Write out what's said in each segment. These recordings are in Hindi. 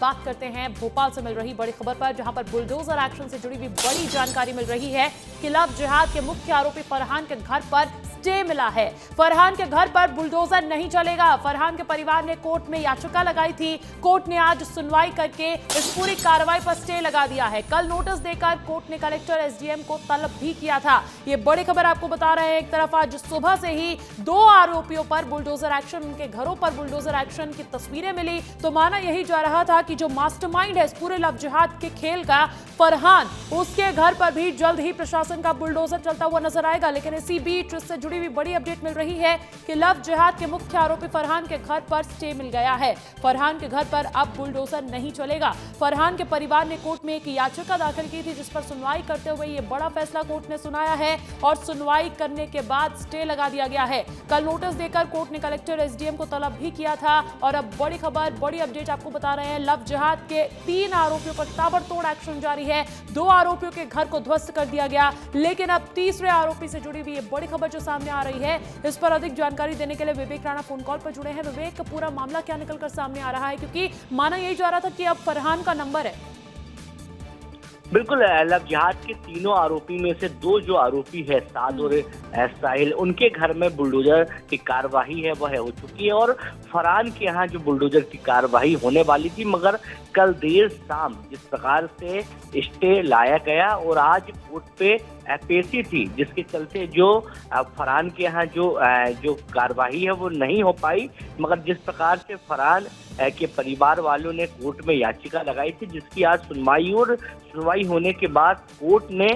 बात करते हैं भोपाल से मिल रही बड़ी खबर पर, जहां पर बुलडोजर एक्शन से जुड़ी हुई बड़ी जानकारी मिल रही है कि लव जिहाद के मुख्य आरोपी फरहान के घर पर स्टे मिला है। फरहान के घर पर बुलडोजर नहीं चलेगा। फरहान के परिवार ने कोर्ट में याचिका लगाई थी। कोर्ट ने आज सुनवाई करके इस पूरी कार्रवाई पर स्टे लगा दिया है। कल नोटिस देकर कोर्ट ने कलेक्टर एसडीएम को तलब भी किया था। ये बड़ी खबर आपको बता रहे हैं। एक तरफ आज सुबह से ही 2 आरोपियों पर बुलडोजर एक्शन, उनके घरों पर बुलडोजर एक्शन की तस्वीरें मिली, तो माना यही जा रहा था कि जो मास्टरमाइंड है इस पूरे लव जिहाद के खेल का, फरहान, उसके घर पर भी जल्द ही प्रशासन का बुलडोजर चलता हुआ नजर आएगा। लेकिन इसी बीच इससे जुड़ी हुई बड़ी अपडेट मिल रही है कि लव जिहाद के मुख्य आरोपी फरहान के घर पर स्टे मिल गया है। फरहान के घर पर अब बुलडोजर नहीं चलेगा। फरहान के परिवार ने कोर्ट में एक याचिका दाखिल की थी, जिस पर सुनवाई करते हुए ये बड़ा फैसला कोर्ट ने सुनाया है और सुनवाई करने के बाद स्टे लगा दिया गया है। कल नोटिस देकर कोर्ट ने कलेक्टर एसडीएम को तलब भी किया था और अब बड़ी खबर, बड़ी अपडेट आपको बता रहे हैं। लव जिहाद के 3 आरोपियों पर ताबड़तोड़ एक्शन जारी है। 2 आरोपियों के घर को ध्वस्त कर दिया गया, लेकिन अब तीसरे आरोपी से जुड़ी हुई ये बड़ी खबर जो सामने आ रही है, इस पर अधिक जानकारी देने के लिए विवेक राणा फोन कॉल पर जुड़े हैं। विवेक, पूरा मामला क्या निकलकर सामने आ रहा है, क्योंकि माना यही जा रहा था कि अब फरहान का नंबर है। बिल्कुल, लव जिहाद के तीनों आरोपी में से 2 जो आरोपी है, साद और साहिल, उनके घर में बुलडोजर की कार्रवाई है वह हो चुकी है और फरहान के यहाँ जो बुलडोजर की कार्रवाई होने वाली थी, मगर कल देर शाम जिस प्रकार से स्टे लाया गया और आज कोर्ट पे पेशी थी, जिसके चलते जो फरहान के यहाँ जो कार्रवाई है वो नहीं हो पाई। मगर जिस प्रकार से फरहान के परिवार वालों ने कोर्ट में याचिका लगाई थी, जिसकी आज सुनवाई होने के बाद कोर्ट ने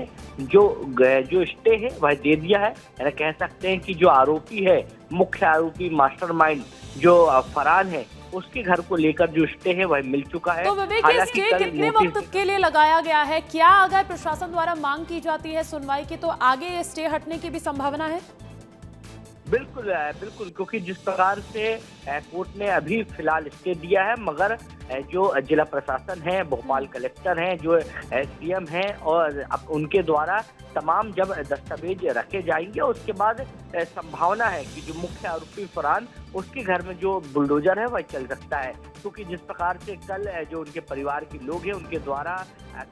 जो स्टे है वह दे दिया है। यानी कह सकते हैं कि जो आरोपी है, मुख्य आरोपी मास्टरमाइंड जो फरहान है, उसके घर को लेकर जो स्टे है वह मिल चुका है। तो विवेक, ये स्टे कितने वक्त के लिए लगाया गया है? क्या अगर प्रशासन द्वारा मांग की जाती है सुनवाई की, तो आगे ये स्टे हटने की भी संभावना है? बिल्कुल, क्योंकि जिस प्रकार से कोर्ट ने अभी फिलहाल स्टे दिया है, मगर जो जिला प्रशासन है, भोपाल कलेक्टर हैं, जो एसडीएम हैं, और अब उनके द्वारा तमाम जब दस्तावेज रखे जाएंगे, उसके बाद संभावना है कि जो मुख्य आरोपी फरहान, उसके घर में जो बुलडोजर है वह चल सकता है। क्योंकि जिस प्रकार से कल जो उनके परिवार के लोग हैं, उनके द्वारा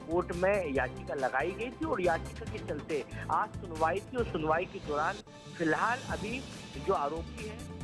कोर्ट में याचिका लगाई गई थी और याचिका के चलते आज सुनवाई थी और सुनवाई के दौरान फिलहाल अभी जो आरोपी है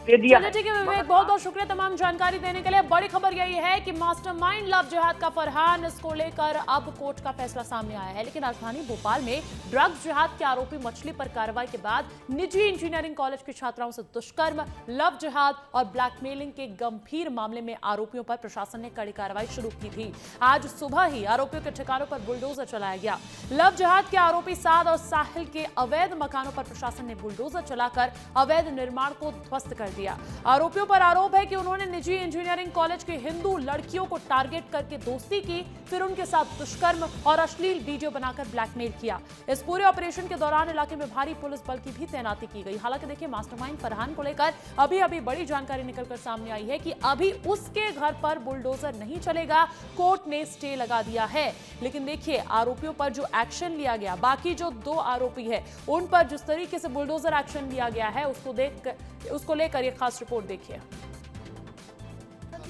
चलिए ठीक है विवेक, बहुत बहुत शुक्रिया तमाम जानकारी देने के लिए। बड़ी खबर यही है कि मास्टरमाइंड लव जिहाद का फरहान, इसको लेकर अब कोर्ट का फैसला सामने आया है। लेकिन राजधानी भोपाल में ड्रग्स जिहाद के आरोपी मछली पर कार्रवाई के बाद निजी इंजीनियरिंग कॉलेज की छात्राओं से दुष्कर्म, लव जिहाद और ब्लैकमेलिंग के गंभीर मामले में आरोपियों पर प्रशासन ने कड़ी कार्रवाई शुरू की थी। आज सुबह ही आरोपियों के ठिकानों पर बुलडोजर चलाया गया। लव जिहाद के आरोपी साद और साहिल के अवैध मकानों पर प्रशासन ने बुलडोजर चलाकर अवैध निर्माण को ध्वस्त कर दिया। आरोपियों पर आरोप है कि उन्होंने निजी इंजीनियरिंग कॉलेज की हिंदू लड़कियों को टारगेट करके दोस्ती की, फिर उनके साथ दुष्कर्म और अश्लील वीडियो बनाकर ब्लैकमेल किया। इस पूरे ऑपरेशन के दौरान इलाके में भारी पुलिस बल की भी तैनाती की गई। हालांकि देखिए, मास्टरमाइंड फरहान को लेकर अभी बड़ी जानकारी निकलकर सामने आई है कि अभी उसके घर पर बुलडोजर नहीं चलेगा, कोर्ट ने स्टे लगा दिया है। लेकिन देखिए, आरोपियों पर जो एक्शन लिया गया, बाकी जो 2 आरोपी है उन पर जिस तरीके से बुलडोजर एक्शन लिया गया है, उसको लेकर ये खास रिपोर्ट देखिए।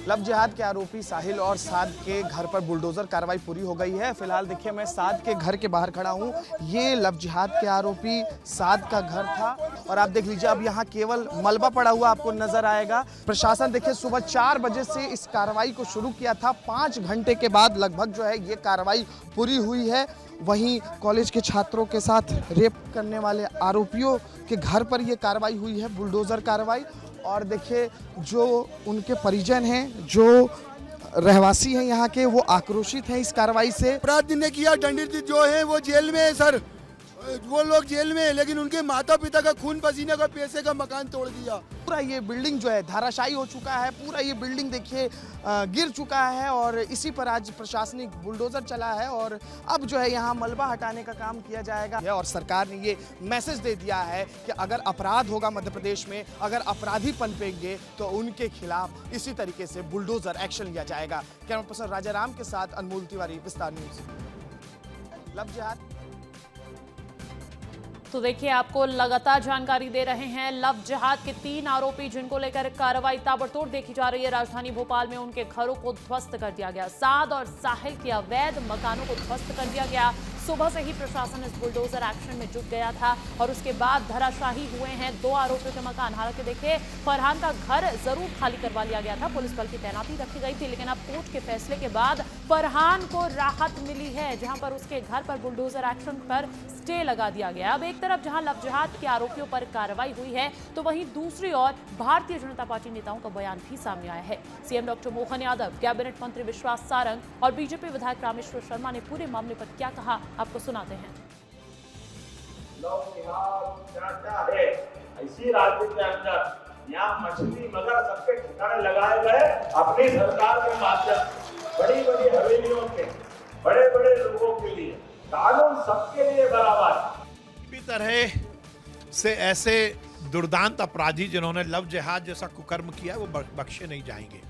लव जिहाद के आरोपी साहिल और साद के घर पर बुलडोजर कार्रवाई पूरी हो गई है। फिलहाल देखिए, मैं साद के घर के बाहर खड़ा हूं। ये लव जिहाद के आरोपी साद का घर था और आप देख लीजिए, अब यहाँ केवल मलबा पड़ा हुआ आपको नजर आएगा। प्रशासन देखिए सुबह 4 बजे से इस कार्रवाई को शुरू किया था। 5 घंटे के बाद लगभग जो है ये कार्रवाई पूरी हुई है। वहीं कॉलेज के छात्रों के साथ रेप करने वाले आरोपियों के घर पर ये कार्रवाई हुई है, बुलडोजर कार्रवाई। और देखिए, जो उनके परिजन हैं, जो रहवासी हैं यहाँ के, वो आक्रोशित हैं इस कार्रवाई से। अपराध ने किया, दंडित जो है वो जेल में है सर, वो लोग जेल में है, लेकिन उनके माता पिता का खून पसीने का पैसे का मकान तोड़ दिया। पूरा ये बिल्डिंग जो है धाराशायी हो चुका है। पूरा ये बिल्डिंग देखिए गिर चुका है और इसी पर आज प्रशासनिक बुलडोजर चला है और अब जो है यहाँ मलबा हटाने का काम किया जाएगा। और सरकार ने ये मैसेज दे दिया है कि अगर अपराध होगा मध्य प्रदेश में, अगर अपराधी पनपेंगे तो उनके खिलाफ इसी तरीके से बुलडोजर एक्शन लिया जाएगा। कैमरा पर्सन राजा राम के साथ अनमोल तिवारी, विस्तार न्यूज। लव जिहाद। तो देखिए, आपको लगातार जानकारी दे रहे हैं। लव जिहाद के 3 आरोपी जिनको लेकर कार्रवाई ताबड़तोड़ देखी जा रही है। राजधानी भोपाल में उनके घरों को ध्वस्त कर दिया गया। साद और साहिल के अवैध मकानों को ध्वस्त कर दिया गया। सुबह से ही प्रशासन इस बुलडोजर एक्शन में जुट गया था और उसके बाद धराशाही हुए हैं 2 आरोपियों के मकान। हालांकि देखिए, फरहान का घर जरूर खाली करवा लिया गया था, पुलिस बल की तैनाती रखी गई थी, लेकिन अब कोर्ट के फैसले के बाद फरहान को राहत मिली है, जहां पर उसके घर पर बुलडोजर एक्शन पर स्टे लगा दिया गया। अब एक तरफ जहां लव जिहाद के आरोपियों पर कार्रवाई हुई है, तो वहीं दूसरी ओर भारतीय जनता पार्टी नेताओं का बयान भी सामने आया है। CM doctor Mohan Yadav, cabinet मंत्री विश्वास सारंग और बीजेपी विधायक रामेश्वर शर्मा ने पूरे मामले पर क्या कहा, आपको सुनाते हैं। लव जिहाद क्या है, इसी राज्य के अंदर यहाँ मछली मगर सबके ठिकाने लगाए गए अपनी सरकार के माध्यम से बड़ी बड़ी हवेलियों के बड़े बड़े लोगों के लिए कानून सबके लिए बराबर। इसी तरह से ऐसे दुर्दांत अपराधी जिन्होंने लव जिहाद जैसा कुकर्म किया वो बख्शे नहीं जाएंगे।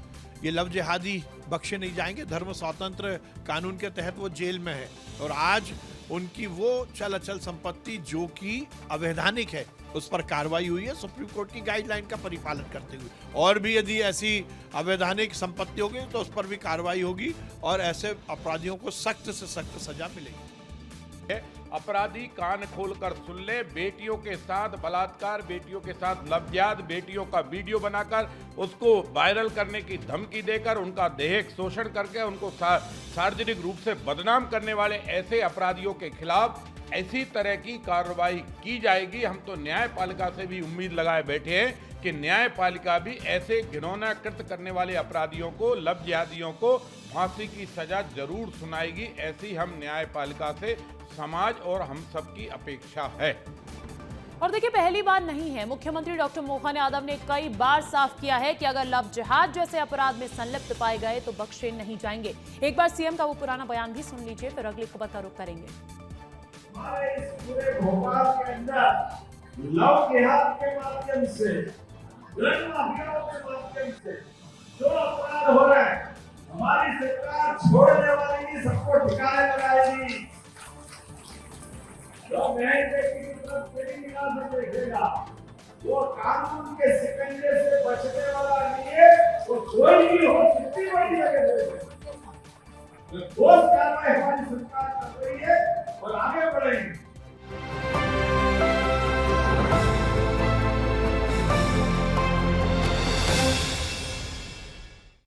ये लव जिहादी बख्शे नहीं जाएंगे। धर्म स्वतंत्र कानून के तहत वो जेल में है और आज उनकी वो चल अचल संपत्ति जो कि अवैधानिक है उस पर कार्रवाई हुई है सुप्रीम कोर्ट की गाइडलाइन का परिपालन करते हुए। और भी यदि ऐसी अवैधानिक संपत्ति होगी तो उस पर भी कार्रवाई होगी और ऐसे अपराधियों को सख्त से सख्त सजा मिलेगी। अपराधी कान खोलकर सुन ले। बेटियों के साथ बलात्कार, बेटियों के साथ लव जिहाद, बेटियों का वीडियो बनाकर उसको वायरल करने की धमकी देकर उनका दैहिक शोषण करके उनको सार्वजनिक रूप से बदनाम करने वाले ऐसे अपराधियों के खिलाफ ऐसी तरह की कार्रवाई की जाएगी। हम तो न्यायपालिका से भी उम्मीद लगाए बैठे हैं कि न्यायपालिका भी ऐसे घिनौना कृत्य करने वाले अपराधियों को, लव जिहादियों को फांसी की सजा जरूर सुनाएगी। ऐसी हम न्यायपालिका से समाज और हम सबकी अपेक्षा है। और देखिए, पहली बार नहीं है, मुख्यमंत्री डॉक्टर मोहन यादव ने कई बार साफ किया है कि अगर लव जिहाद जैसे अपराध में संलिप्त पाए गए तो बख्शे नहीं जाएंगे। एक बार सीएम का वो पुराना बयान भी सुन लीजिए, फिर अगली खबर का रुख करेंगे। हमारे इस पूरे भोपाल के अंदर लव जिहाद के माध्यम से, ड्रग माफियाओं के माध्यम से जो अपराध हो रहे हैं, हमारी सरकार छोड़ने वाली नहीं, सबको ठिकाने लगाएगी। जो न्याय की तरफ तेरी निगाह से देखेगा, वो कानून के सिकंजे से बचने वाला नहीं है, वो कोई भी हो, कितनी बड़ी जगह ठोस कार्रवाई हमारी सरकार कर रही है और आगे बढ़ेगी।